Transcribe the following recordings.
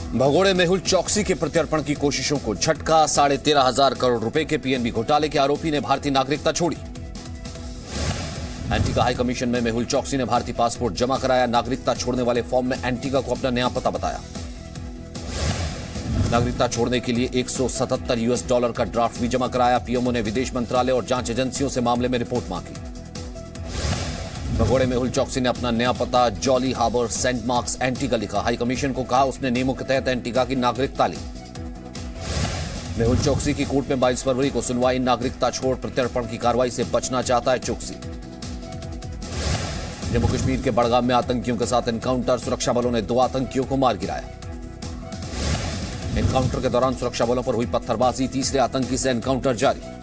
भगोड़े मेहुल चौकसी के प्रत्यर्पण की कोशिशों को झटका। 13,500 करोड़ रुपए के पीएनबी घोटाले के आरोपी ने भारतीय नागरिकता छोड़ी। एंटीगा हाई कमीशन में मेहुल चौकसी ने भारतीय पासपोर्ट जमा कराया। नागरिकता छोड़ने वाले फॉर्म में एंटीगा को अपना नया पता बताया। नागरिकता छोड़ने के लिए $177 का ड्राफ्ट भी जमा कराया। पीएमओ ने विदेश मंत्रालय और जांच एजेंसियों से मामले में रिपोर्ट मांगी। भगोड़े मेहुल चौकसी ने अपना नया पता Jolly Harbour Saint Marks Antigua लिखा। हाई कमीशन को कहा उसने नियमों के तहत एंटीगा की नागरिकता ली। मेहुल चौकसी की कोर्ट में 22 फरवरी को सुनवाई। नागरिकता छोड़ प्रत्यर्पण की कार्रवाई से बचना चाहता है चौकसी। जम्मू कश्मीर के बड़गाम में आतंकियों के साथ एनकाउंटर। सुरक्षा बलों ने 2 आतंकियों को मार गिराया। एनकाउंटर के दौरान सुरक्षा बलों पर हुई पत्थरबाजी। तीसरे आतंकी से एनकाउंटर जारी।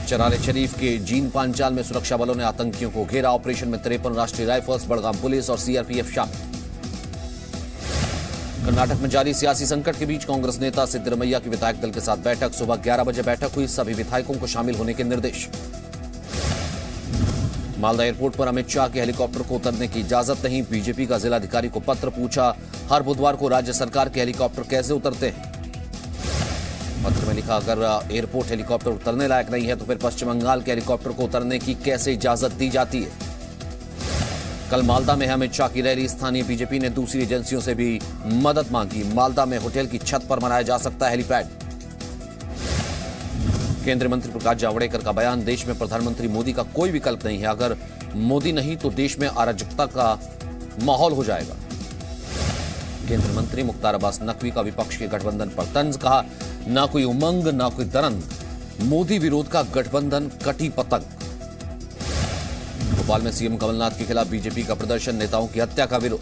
चरारे शरीफ के जीन पांचाल में सुरक्षा बलों ने आतंकियों को घेरा। ऑपरेशन में 53 राष्ट्रीय राइफल्स, बड़गाम पुलिस और सीआरपीएफ शामिल। कर्नाटक में जारी सियासी संकट के बीच कांग्रेस नेता सिद्धरमैया की विधायक दल के साथ बैठक। सुबह 11 बजे बैठक हुई। सभी विधायकों को शामिल होने के निर्देश। मालदा एयरपोर्ट पर अमित शाह के हेलीकॉप्टर को उतरने की इजाजत नहीं। बीजेपी का जिलाधिकारी को पत्र। पूछा, हर बुधवार को राज्य सरकार के हेलीकॉप्टर कैसे उतरते हैं? पत्र में लिखा, अगर एयरपोर्ट हेलीकॉप्टर उतरने लायक नहीं है तो फिर पश्चिम बंगाल के हेलीकॉप्टर को उतरने की कैसे इजाजत दी जाती है? कल मालदा में अमित शाह की रैली। स्थानीय बीजेपी ने दूसरी एजेंसियों से भी मदद मांगी। मालदा में होटल की छत पर बनाया जा सकता है हेलीपैड। केंद्रीय मंत्री प्रकाश जावड़ेकर का बयान, देश में प्रधानमंत्री मोदी का कोई विकल्प नहीं है। अगर मोदी नहीं तो देश में अराजकता का माहौल हो जाएगा। केंद्रीय मंत्री मुख्तार अब्बास नकवी का विपक्ष के गठबंधन पर तंज। कहा, ना कोई उमंग ना कोई दरंग, मोदी विरोध का गठबंधन कटी पतंग। भोपाल में सीएम कमलनाथ के खिलाफ बीजेपी का प्रदर्शन। नेताओं की हत्या का विरोध।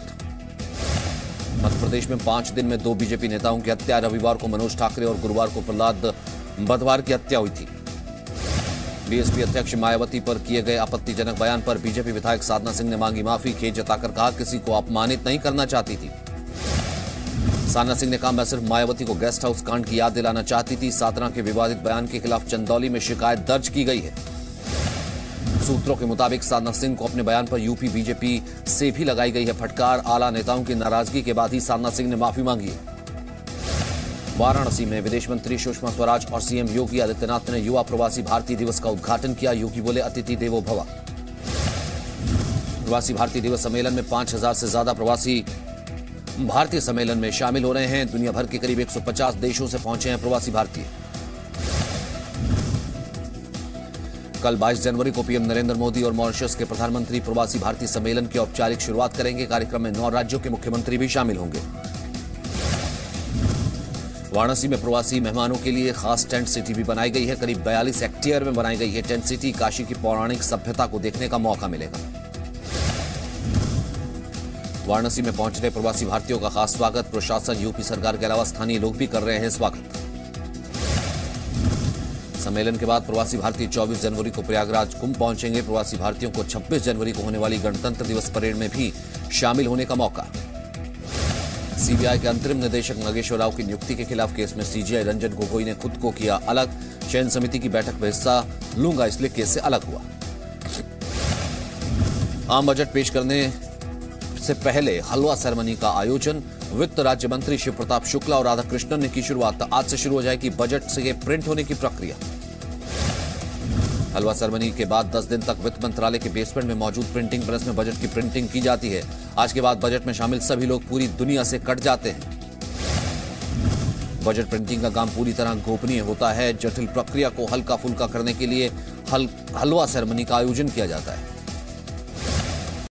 मध्य प्रदेश में 5 दिन में 2 बीजेपी नेताओं की हत्या। रविवार को मनोज ठाकरे और गुरुवार को प्रहलाद बदवार की हत्या हुई थी। बीएसपी अध्यक्ष मायावती पर किए गए आपत्तिजनक बयान पर बीजेपी विधायक साधना सिंह ने मांगी माफी। खेद जताकर कहा, किसी को अपमानित नहीं करना चाहती थी। साधना सिंह ने कहा, मैं सिर्फ मायावती को गेस्ट हाउस कांड की याद दिलाना चाहती थी। साधना के विवादित बयान के खिलाफ चंदौली में शिकायत दर्ज की गई है। सूत्रों के मुताबिक साधना सिंह को अपने बयान पर यूपी बीजेपी से भी लगाई गई है फटकार। आला नेताओं की नाराजगी के बाद ही साधना सिंह ने माफी मांगी है। वाराणसी में विदेश मंत्री सुषमा स्वराज और सीएम योगी आदित्यनाथ ने युवा प्रवासी भारतीय दिवस का उद्घाटन किया। योगी बोले, अतिथि देवो भव। प्रवासी भारतीय दिवस सम्मेलन में 5,000 से ज्यादा प्रवासी भारतीय सम्मेलन में शामिल हो रहे हैं। दुनिया भर के करीब 150 देशों से पहुंचे हैं प्रवासी भारतीय। कल 22 जनवरी को पीएम नरेंद्र मोदी और मॉरिशस के प्रधानमंत्री प्रवासी भारतीय सम्मेलन की औपचारिक शुरुआत करेंगे। कार्यक्रम में 9 राज्यों के मुख्यमंत्री भी शामिल होंगे। वाराणसी में प्रवासी मेहमानों के लिए खास टेंट सिटी भी बनाई गई है। करीब 42 हेक्टेयर में बनाई गई है टेंट सिटी। काशी की पौराणिक सभ्यता को देखने का मौका मिलेगा। वाराणसी में पहुंच रहे प्रवासी भारतीयों का खास स्वागत। प्रशासन, यूपी सरकार के अलावा स्थानीय लोग भी कर रहे हैं स्वागत। सम्मेलन के बाद प्रवासी भारतीय 24 जनवरी को प्रयागराज कुंभ पहुंचेंगे। प्रवासी भारतीयों को 26 जनवरी को होने वाली गणतंत्र दिवस परेड में भी शामिल होने का मौका। सीबीआई के अंतरिम निदेशक नागेश्वर राव की नियुक्ति के खिलाफ केस में सीजेआई रंजन गोगोई ने खुद को किया अलग। चयन समिति की बैठक में हिस्सा लूंगा इसलिए केस से अलग हुआ। आम बजट पेश करने से पहले हलवा सेरेमनी का आयोजन। वित्त राज्य मंत्री शिव प्रताप शुक्ला और राधाकृष्णन ने की शुरुआत। आज से शुरू हो जाएगी बजट से प्रिंट होने की प्रक्रिया। हलवा सेरेमनी के बाद 10 दिन तक वित्त मंत्रालय के बेसमेंट में मौजूद प्रिंटिंग प्रेस में बजट की प्रिंटिंग की जाती है। आज के बाद बजट में शामिल सभी लोग पूरी दुनिया से कट जाते हैं। बजट प्रिंटिंग का काम पूरी तरह गोपनीय होता है। जटिल प्रक्रिया को हल्का फुल्का करने के लिए हलवा सेरेमनी का आयोजन किया जाता है।